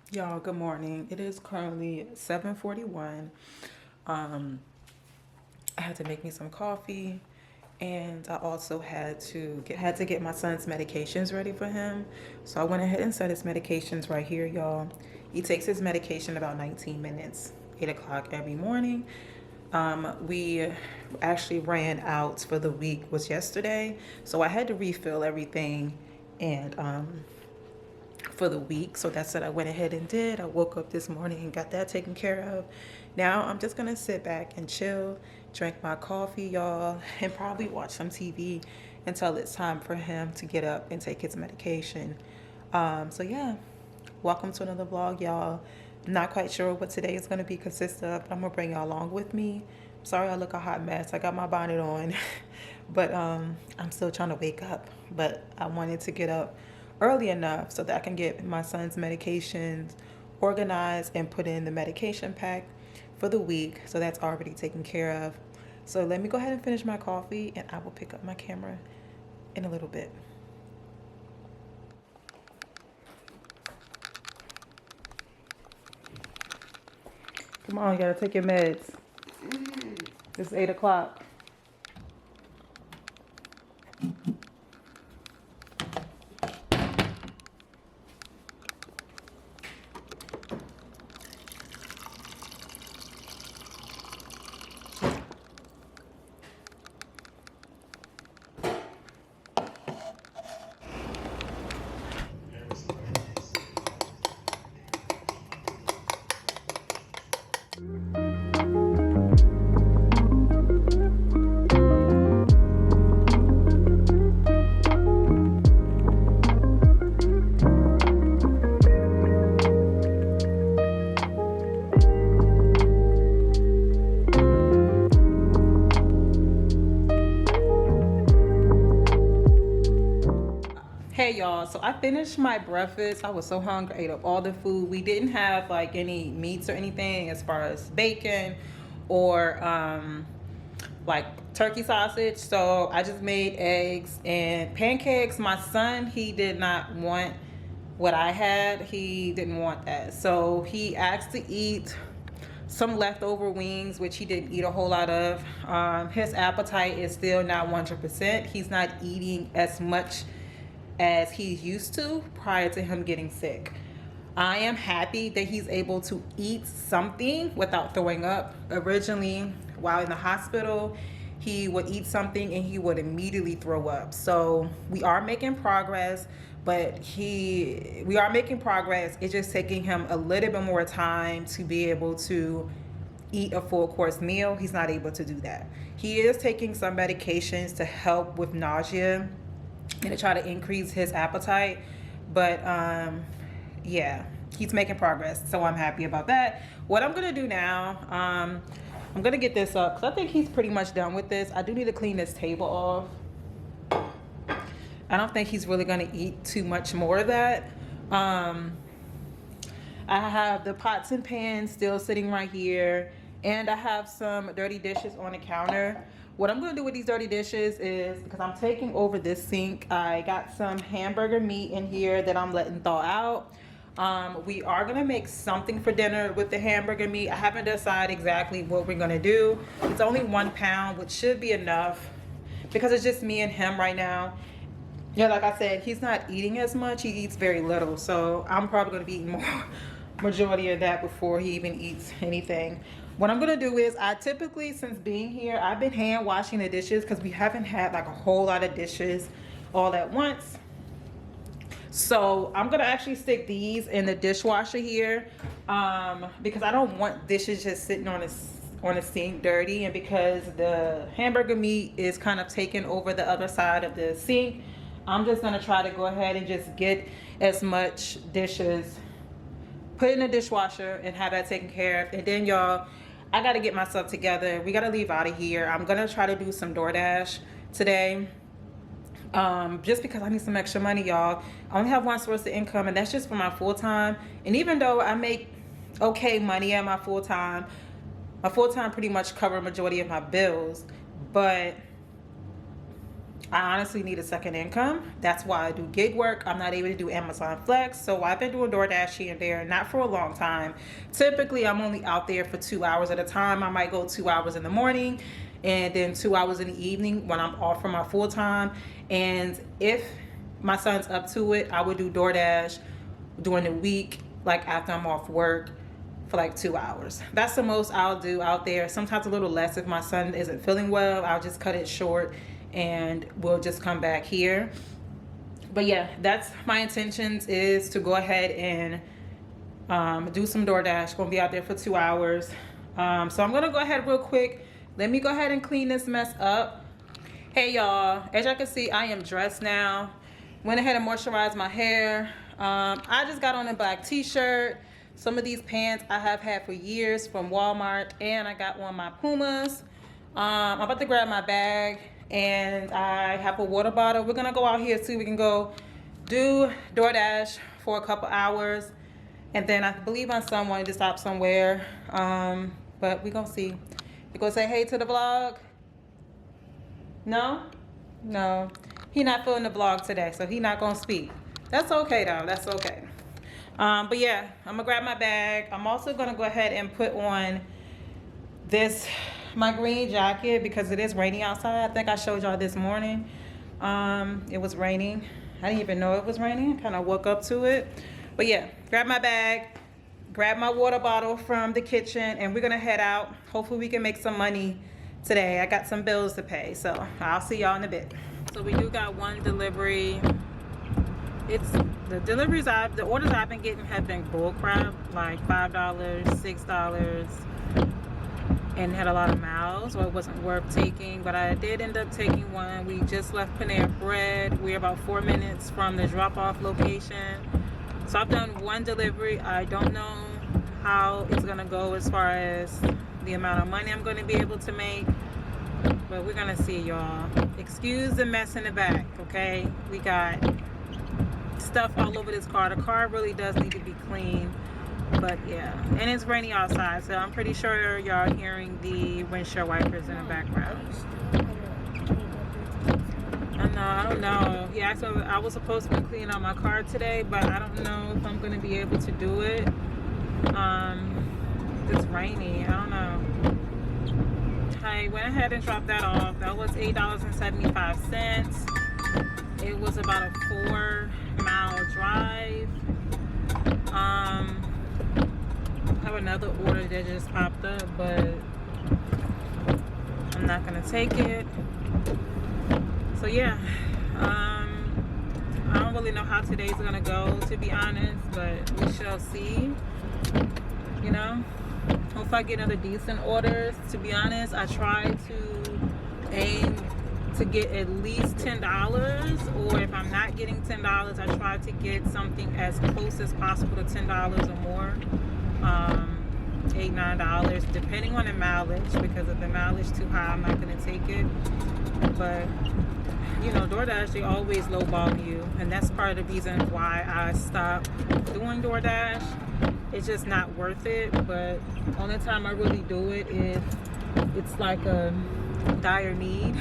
Y'all, good morning. It is currently 7:41. Um, I had to make me some coffee, and I also had to get my son's medications ready for him. So I went ahead and set his medications right here, y'all. He takes his medication about 19 minutes, 8 o'clock every morning. We actually ran out for the week was yesterday, so I had to refill everything and for the week. So that's what I went ahead and did. I woke up this morning and got that taken care of. Now I'm just gonna sit back and chill, drink my coffee, y'all, and probably watch some TV until it's time for him to get up and take his medication. So yeah, welcome to another vlog, y'all. I'm not quite sure what today is gonna be consist of, but I'm gonna bring y'all along with me. Sorry I look a hot mess. I got my bonnet on, but I'm still trying to wake up. But I wanted to get up early enough so that I can get my son's medications organized and put in the medication pack for the week. So that's already taken care of. So let me go ahead and finish my coffee and I will pick up my camera in a little bit. Come on, you gotta take your meds. It's 8 o'clock. Hey y'all, so I finished my breakfast. I was so hungry, ate up all the food. We didn't have like any meats or anything as far as bacon or like turkey sausage. So I just made eggs and pancakes. My son, he did not want what I had. He didn't want that. So he asked to eat some leftover wings, which he didn't eat a whole lot of. His appetite is still not 100%. He's not eating as much as he's used to prior to him getting sick. I am happy that he's able to eat something without throwing up. Originally, while in the hospital, he would eat something and he would immediately throw up. So we are making progress, but we are making progress. It's just taking him a little bit more time to be able to eat a full course meal. He's not able to do that. He is taking some medications to help with nausea and to try to increase his appetite. But yeah, he's making progress, so I'm happy about that. What I'm gonna do now, I'm gonna get this up because I think he's pretty much done with this. I do need to clean this table off. I don't think he's really gonna eat too much more of that. I have the pots and pans still sitting right here, and I have some dirty dishes on the counter. What I'm gonna do with these dirty dishes is, because I'm taking over this sink, I got some hamburger meat in here that I'm letting thaw out. We are gonna make something for dinner with the hamburger meat. I haven't decided exactly what we're gonna do. It's only 1 pound, which should be enough because it's just me and him right now. Yeah, like I said, he's not eating as much. He eats very little, so I'm probably gonna be eating more majority of that before he even eats anything. What I'm gonna do is, I typically, since being here, I've been hand washing the dishes because we haven't had like a whole lot of dishes all at once. So I'm gonna actually stick these in the dishwasher here, because I don't want dishes just sitting on a sink dirty, and because the hamburger meat is kind of taking over the other side of the sink, I'm just gonna try to go ahead and just get as much dishes put in the dishwasher and have that taken care of. And then y'all, I gotta get myself together. We gotta leave out of here. I'm gonna try to do some DoorDash today, just because I need some extra money, y'all. I only have one source of income, and that's just for my full-time. And even though I make okay money at my full-time pretty much cover a majority of my bills, but I honestly need a second income. That's why I do gig work. I'm not able to do Amazon Flex. So I've been doing DoorDash here and there, not for a long time. Typically, I'm only out there for 2 hours at a time. I might go 2 hours in the morning and then 2 hours in the evening when I'm off from my full time. And if my son's up to it, I would do DoorDash during the week, like after I'm off work, for like 2 hours. That's the most I'll do out there. Sometimes a little less if my son isn't feeling well. I'll just cut it short and we'll just come back here. But yeah, that's my intentions, is to go ahead and do some DoorDash. Gonna be out there for 2 hours. So I'm gonna go ahead real quick. Let me go ahead and clean this mess up. Hey y'all, as y'all can see, I am dressed now. Went ahead and moisturized my hair. I just got on a black t-shirt. Some of these pants I have had for years from Walmart, and I got on my Pumas. I'm about to grab my bag, and I have a water bottle. We're gonna go out here, see if we can go do DoorDash for a couple hours, and then I believe my son wanted to stop somewhere, but we're gonna see. You gonna say hey to the vlog? No? No. He not feeling the vlog today, so he not gonna speak. That's okay though, that's okay. But yeah, I'm gonna grab my bag. I'm also gonna go ahead and put on my green jacket because it is raining outside. I think I showed y'all this morning. It was raining. I didn't even know it was raining. Kind of woke up to it. But yeah, grab my bag, grab my water bottle from the kitchen, and we're gonna head out. Hopefully we can make some money today. I got some bills to pay, so I'll see y'all in a bit. So we do got one delivery. It's the orders I've been getting have been bull crap, like $5, $6, and had a lot of miles, so it wasn't worth taking. But I did end up taking one. We just left Panera Bread. We're about 4 minutes from the drop-off location. So I've done one delivery. I don't know how it's gonna go as far as the amount of money I'm gonna be able to make, but we're gonna see, y'all. Excuse the mess in the back, okay? We got stuff all over this car. The car really does need to be clean, but yeah, and it's raining outside, so I'm pretty sure y'all hearing the windshield wipers in the background. I don't know. Yeah, so I was supposed to be cleaning out my car today, but I don't know if I'm gonna be able to do it. It's rainy. I don't know. I went ahead and dropped that off. That was $8.75. It was about a 4-mile drive. I have another order that just popped up, but I'm not gonna take it. So yeah, I don't really know how today's gonna go, to be honest, but we shall see. You know, hope I get other decent orders. To be honest, I try to aim to get at least $10, or if I'm not getting $10, I try to get something as close as possible to $10 or more. $8, $9, depending on the mileage, because if the mileage too high, I'm not going to take it. But you know, DoorDash, they always lowball you, and that's part of the reason why I stopped doing DoorDash. It's just not worth it. But only time I really do it is it's like a dire need,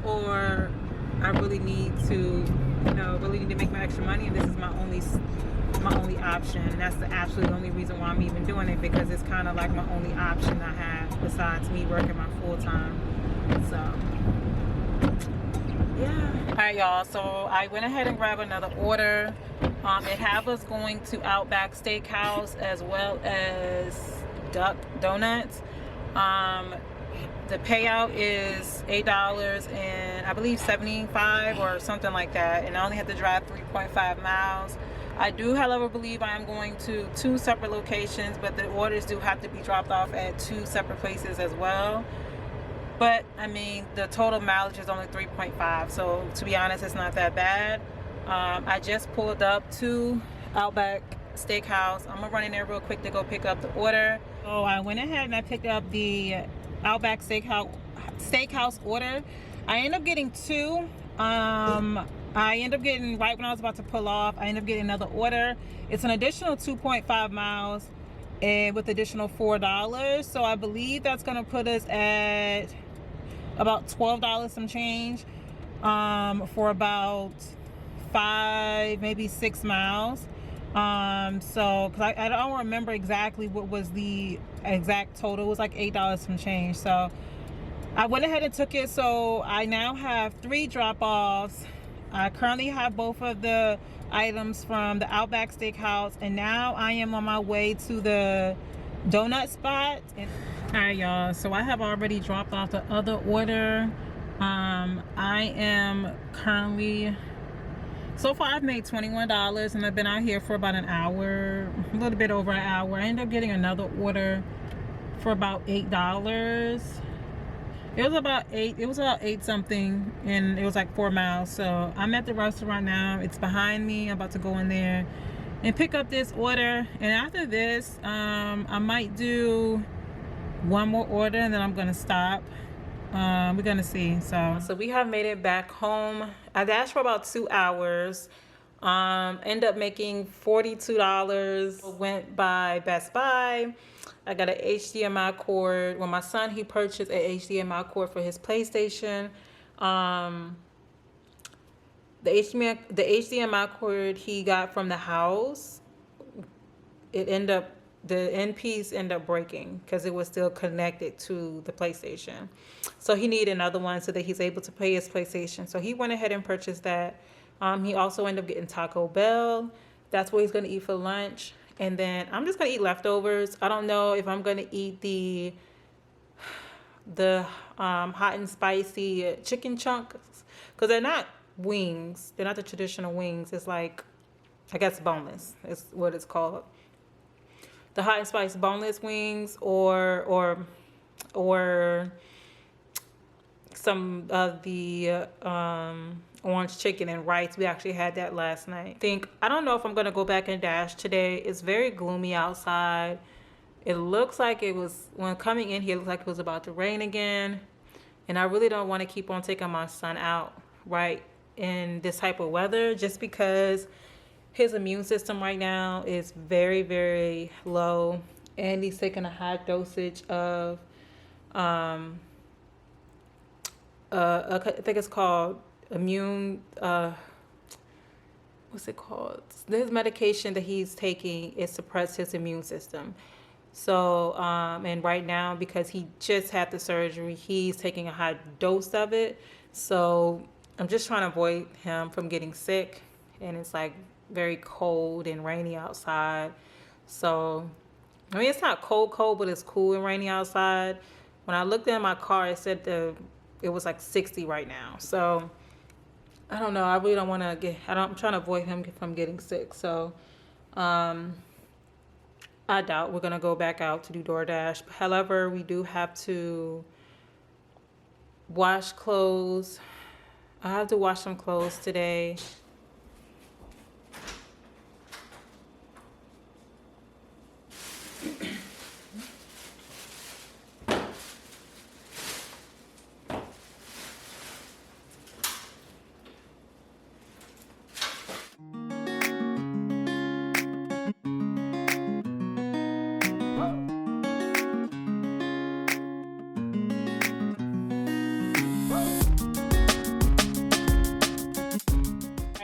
or I really need to, you know, really need to make my extra money, and this is my only option, and that's the absolute only reason why I'm even doing it, because it's kind of like my only option I have besides me working my full time. So yeah. All right, y'all, so I went ahead and grabbed another order. It have us going to Outback Steakhouse as well as Duck Donuts. The payout is $8 and I believe 75 or something like that, and I only have to drive 3.5 miles. I do, however, believe I am going to 2 separate locations, but the orders do have to be dropped off at 2 separate places as well. But I mean, the total mileage is only 3.5, so to be honest, it's not that bad. I just pulled up to Outback Steakhouse. I'm gonna run in there real quick to go pick up the order. So I went ahead and I picked up the Outback Steakhouse order. I ended up getting 2. I ended up getting, right when I was about to pull off, I ended up getting another order. It's an additional 2.5 miles and with additional $4. So I believe that's gonna put us at about $12 some change. for about 5, maybe 6 miles. So because I don't remember exactly what was the exact total. It was like $8 some change. So I went ahead and took it. So I now have 3 drop-offs. I currently have both of the items from the Outback Steakhouse, and now I am on my way to the donut spot. All right, y'all, so I have already dropped off the other order. I am currently, so far I've made $21, and I've been out here for about an hour, a little bit over an hour. I ended up getting another order for about $8. It was about 8 something, and it was like 4 miles. So I'm at the restaurant now. It's behind me. I'm about to go in there and pick up this order. And after this, I might do one more order, and then I'm gonna stop. We're gonna see. So we have made it back home. I dashed for about 2 hours. End up making $42. Went by Best Buy. I got an HDMI cord. Well, my son, he purchased an HDMI cord for his PlayStation. The HDMI cord he got from the house, the end piece ended up breaking because it was still connected to the PlayStation. So he needed another one so that he's able to play his PlayStation. So he went ahead and purchased that. He also ended up getting Taco Bell. That's what he's gonna eat for lunch. And then I'm just gonna eat leftovers. I don't know if I'm gonna eat the hot and spicy chicken chunks, because they're not wings. They're not the traditional wings. It's like, I guess boneless is what it's called. The hot and spicy boneless wings, or some of the orange chicken and rice. We actually had that last night. I don't know if I'm gonna go back and dash today. It's very gloomy outside. It looks like it was, when coming in here, it looked like it was about to rain again. And I really don't want to keep on taking my son out right in this type of weather, just because his immune system right now is very, very low, and he's taking a high dosage of I think it's called immune, what's it called? This medication that he's taking is suppress his immune system. So, and right now, because he just had the surgery, he's taking a high dose of it. So I'm just trying to avoid him from getting sick. And it's like very cold and rainy outside. So, I mean, it's not cold, but it's cool and rainy outside. When I looked in my car, it said it was like 60 right now. So I don't know. I really don't want to I'm trying to avoid him from getting sick. So I doubt we're going to go back out to do DoorDash. However, we do have to wash clothes. I have to wash some clothes today.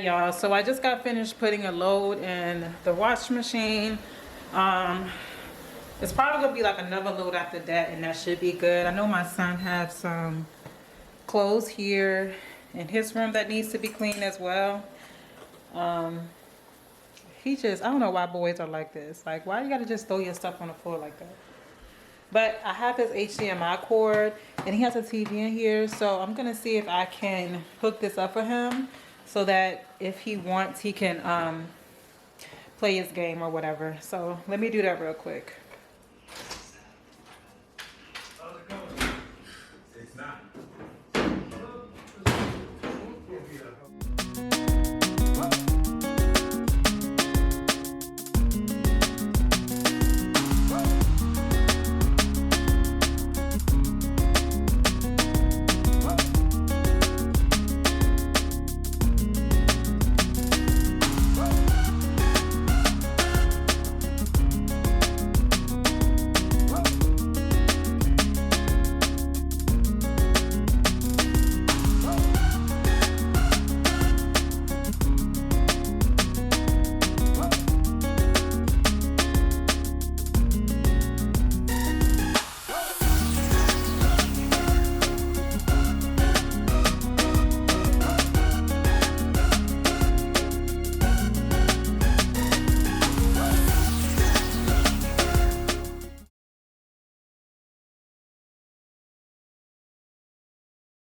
Y'all, so I just got finished putting a load in the washing machine. It's probably gonna be like another load after that, and that should be good. I know my son has some clothes here in his room that needs to be cleaned as well. I don't know why boys are like this. Like, why you gotta just throw your stuff on the floor like that? But I have his HDMI cord, and he has a TV in here, so I'm gonna see if I can hook this up for him, so that if he wants, he can play his game or whatever. So let me do that real quick.